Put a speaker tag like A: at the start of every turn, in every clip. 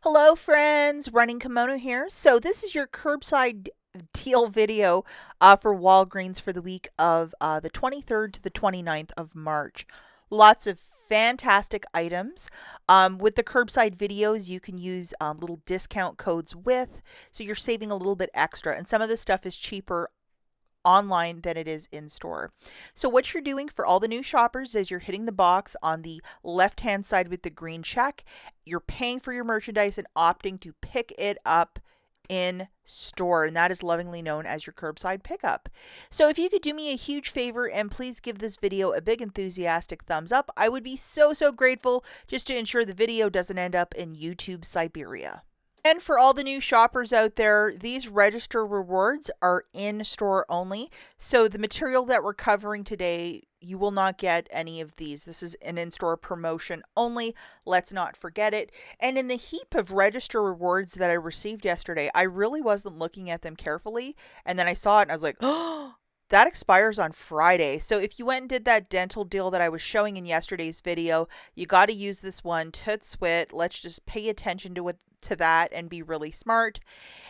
A: Hello friends, Running Kimono here. So this is your curbside deal video for Walgreens for the week of the 23rd to the 29th of March. Lots of fantastic items. With the curbside videos, you can use little discount codes so you're saving a little bit extra. And some of this stuff is cheaper online than it is in store. So what you're doing for all the new shoppers is you're hitting the box on the left hand side with the green check. You're paying for your merchandise and opting to pick it up in store, and that is lovingly known as your curbside pickup. So if you could do me a huge favor and please give this video a big enthusiastic thumbs up, I would be so grateful, just to ensure the video doesn't end up in YouTube Siberia. And for all the new shoppers out there, these register rewards are in store only. So the material that we're covering today, you will not get any of these. This is an in-store promotion only. Let's not forget it. And in the heap of register rewards that I received yesterday, I really wasn't looking at them carefully. And then I saw it and I was like, oh, that expires on Friday. So if you went and did that dental deal that I was showing in yesterday's video, you got to use this one, Toot Swit. Let's just pay attention to that and be really smart.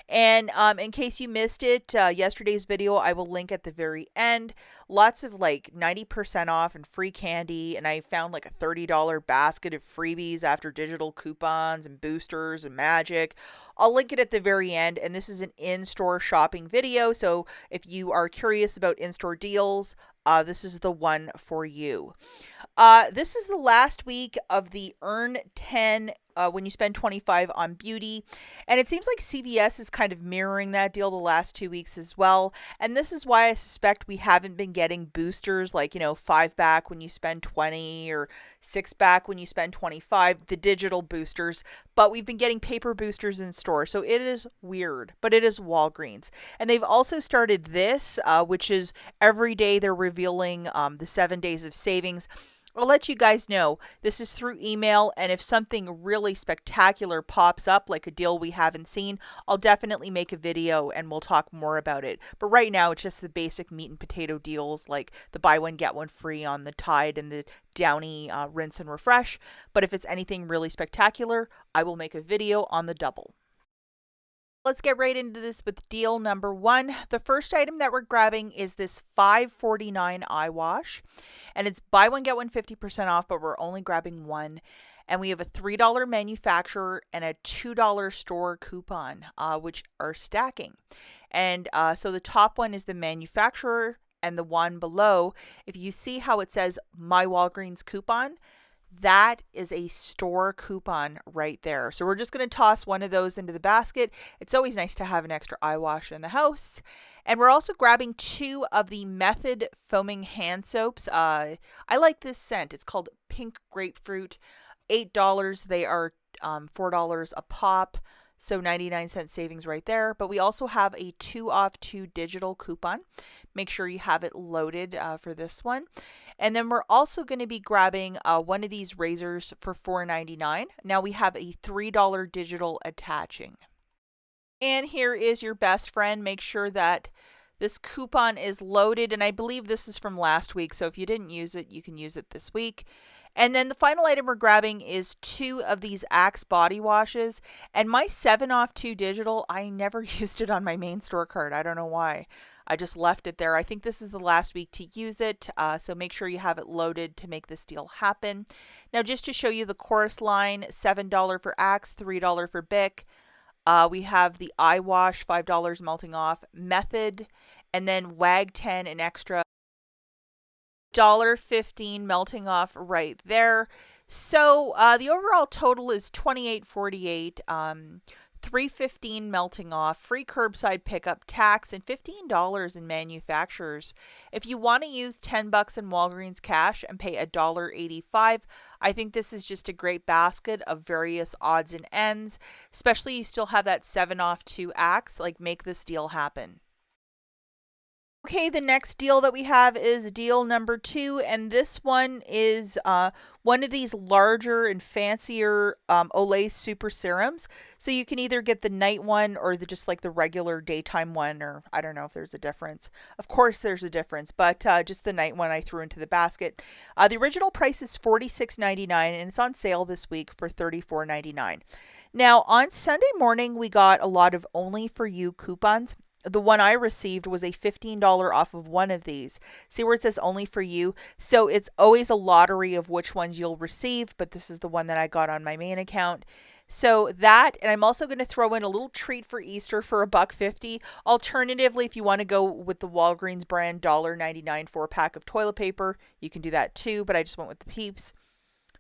A: And in case you missed it, yesterday's video I will link at the very end. Lots of like 90% off and free candy, and I found like a $30 basket of freebies after digital coupons and boosters and magic. I'll link it at the very end, and this is an in-store shopping video, so if you are curious about in-store deals, this is the one for you. This is the last week of the Earn 10 when you spend 25 on beauty. And it seems like CVS is kind of mirroring that deal the last 2 weeks as well. And this is why I suspect we haven't been getting boosters like, 5 back when you spend 20 or 6 back when you spend 25, the digital boosters. But we've been getting paper boosters in store. So it is weird, but it is Walgreens. And they've also started this, which is every day they're revealing the 7 days of savings. I'll let you guys know. This is through email, and if something really spectacular pops up, like a deal we haven't seen, I'll definitely make a video and we'll talk more about it. But right now, it's just the basic meat and potato deals, like the buy one, get one free on the Tide and the Downy Rinse and Refresh. But if it's anything really spectacular, I will make a video on the double. Let's get right into this with deal number one. The first item that we're grabbing is this $5.49 eye wash. And it's buy one, get one 50% off, but we're only grabbing one. And we have a $3 manufacturer and a $2 store coupon, which are stacking. And so the top one is the manufacturer, and the one below, if you see how it says My Walgreens coupon, that is a store coupon right there. So we're just going to toss one of those into the basket. It's always nice to have an extra eye wash in the house. And we're also grabbing 2 of the Method foaming hand soaps. I like this scent. It's called Pink Grapefruit. $8. They are $4 a pop. So 99-cent savings right there. But we also have a 2 off 2 digital coupon. Make sure you have it loaded for this one. And then we're also going to be grabbing one of these razors for $4.99. Now we have a $3 digital attaching. And here is your best friend. Make sure that this coupon is loaded. And I believe this is from last week. So if you didn't use it, you can use it this week. And then the final item we're grabbing is 2 of these Axe body washes. And my 7 off 2 digital, I never used it on my main store card. I don't know why. I just left it there. I think this is the last week to use it, so make sure you have it loaded to make this deal happen. Now, just to show you the chorus line, $7 for Axe, $3 for Bic. We have the eye wash, $5 melting off, Method, and then WAG 10 an extra $1.15 melting off right there. So the overall total is $28.48. $3.15 melting off, free curbside pickup, tax, and $15 in manufacturers. If you want to use $10 in Walgreens cash and pay $1.85, I think this is just a great basket of various odds and ends, especially you still have that 7 off 2 Axe. Like, make this deal happen. Okay, the next deal that we have is deal number 2, and this one is one of these larger and fancier OLAY super serums. So you can either get the night one or just like the regular daytime one, or I don't know if there's a difference. Of course there's a difference, but just the night one I threw into the basket. The original price is $46.99, and it's on sale this week for $34.99. Now, on Sunday morning, we got a lot of Only For You coupons. The one I received was a $15 off of one of these. See where it says Only For You? So it's always a lottery of which ones you'll receive, but this is the one that I got on my main account. So that, and I'm also going to throw in a little treat for Easter for $1.50. Alternatively, if you want to go with the Walgreens brand $1.99 for a pack of toilet paper, you can do that too, but I just went with the Peeps.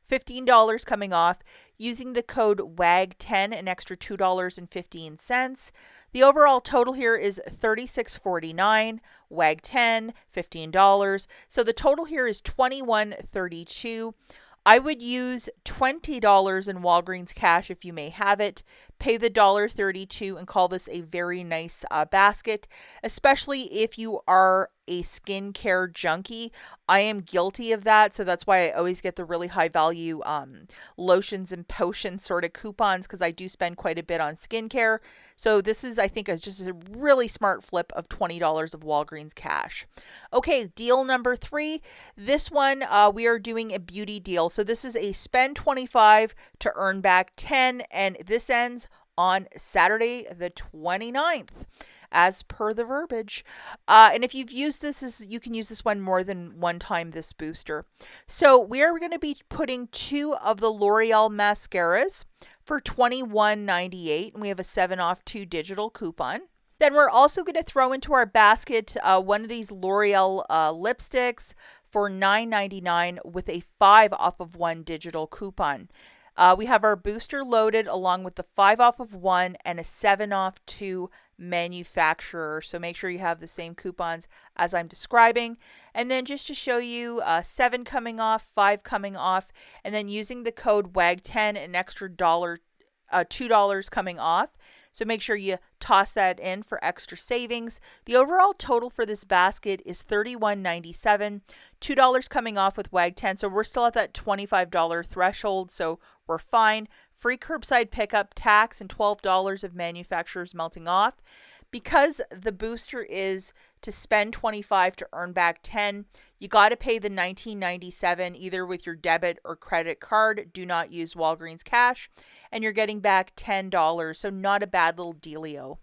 A: $15 coming off. Using the code WAG10, an extra $2.15. The overall total here is $36.49. WAG10, $15. So the total here is $21.32. I would use $20 in Walgreens cash if you may have it. Pay the $1.32 and call this a very nice basket, especially if you are a skincare junkie. I am guilty of that, so that's why I always get the really high value lotions and potions sort of coupons, because I do spend quite a bit on skincare. So this is, I think, is just a really smart flip of $20 of Walgreens cash. Okay, deal number 3. This one, we are doing a beauty deal. So this is a spend 25 to earn back 10, and this ends on Saturday the 29th. As per the verbiage. And if you've used this, you can use this one more than one time, this booster. So we are going to be putting 2 of the L'Oreal mascaras for $21.98, and we have a 7 off 2 digital coupon. Then we're also going to throw into our basket one of these L'Oreal lipsticks for $9.99 with a 5 off of 1 digital coupon. We have our booster loaded along with the 5 off of 1 and a 7 off 2 manufacturer. So make sure you have the same coupons as I'm describing. And then just to show you 7 coming off, 5 coming off, and then using the code WAG10, an extra $2 coming off. So make sure you toss that in for extra savings. The overall total for this basket is $31.97, $2 coming off with WAG10. So we're still at that $25 threshold, so we're fine. Free curbside pickup, tax, and $12 of manufacturers melting off. Because the booster is to spend 25 to earn back 10, you got to pay the $19.97 either with your debit or credit card. Do not use Walgreens cash, and you're getting back $10. So not a bad little dealio.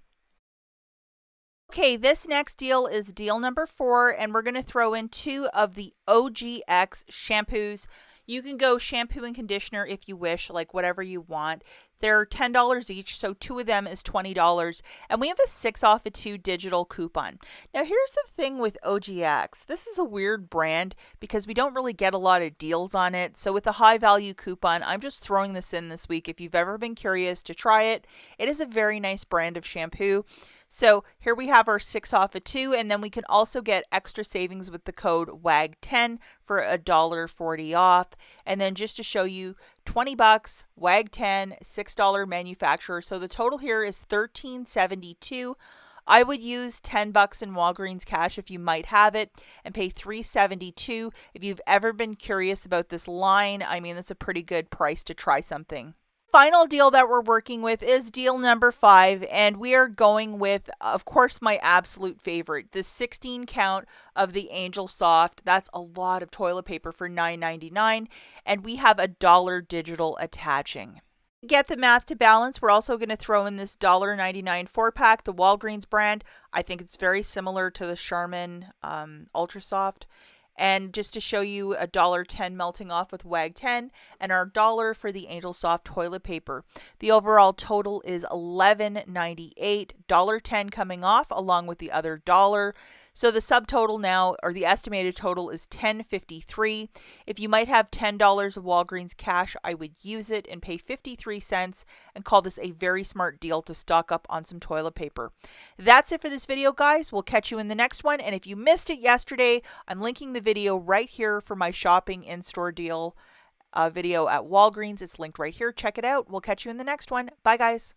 A: Okay, this next deal is deal number 4, and we're going to throw in 2 of the OGX shampoos. You can go shampoo and conditioner if you wish, like whatever you want. They're $10 each, so 2 of them is $20. And we have a 6 off of 2 digital coupon. Now, here's the thing with OGX. This is a weird brand because we don't really get a lot of deals on it. So with a high value coupon, I'm just throwing this in this week. If you've ever been curious to try it, it is a very nice brand of shampoo. So here we have our 6 off of 2, and then we can also get extra savings with the code WAG10 for $1.40 off. And then just to show you, $20, WAG10, $6 manufacturer. So the total here is $13.72. I would use $10 in Walgreens cash if you might have it, and pay $3.72. If you've ever been curious about this line, I mean, that's a pretty good price to try something. Final deal that we're working with is deal number 5, and we are going with, of course, my absolute favorite, the 16 count of the Angel Soft. That's a lot of toilet paper for $9.99, and we have $1 digital attaching. To get the math to balance, we're also going to throw in this $1.99 4-pack, the Walgreens brand. I think it's very similar to the Charmin Ultra Soft. And just to show you, $1.10 melting off with WAG10, and our $1 for the Angel Soft toilet paper. The overall total is $11.98, $1.10 coming off along with the other $1. So the subtotal now, or the estimated total, is $10.53. If you might have $10 of Walgreens cash, I would use it and pay 53 cents and call this a very smart deal to stock up on some toilet paper. That's it for this video, guys. We'll catch you in the next one. And if you missed it yesterday, I'm linking the video right here for my shopping in-store deal video at Walgreens. It's linked right here. Check it out. We'll catch you in the next one. Bye, guys.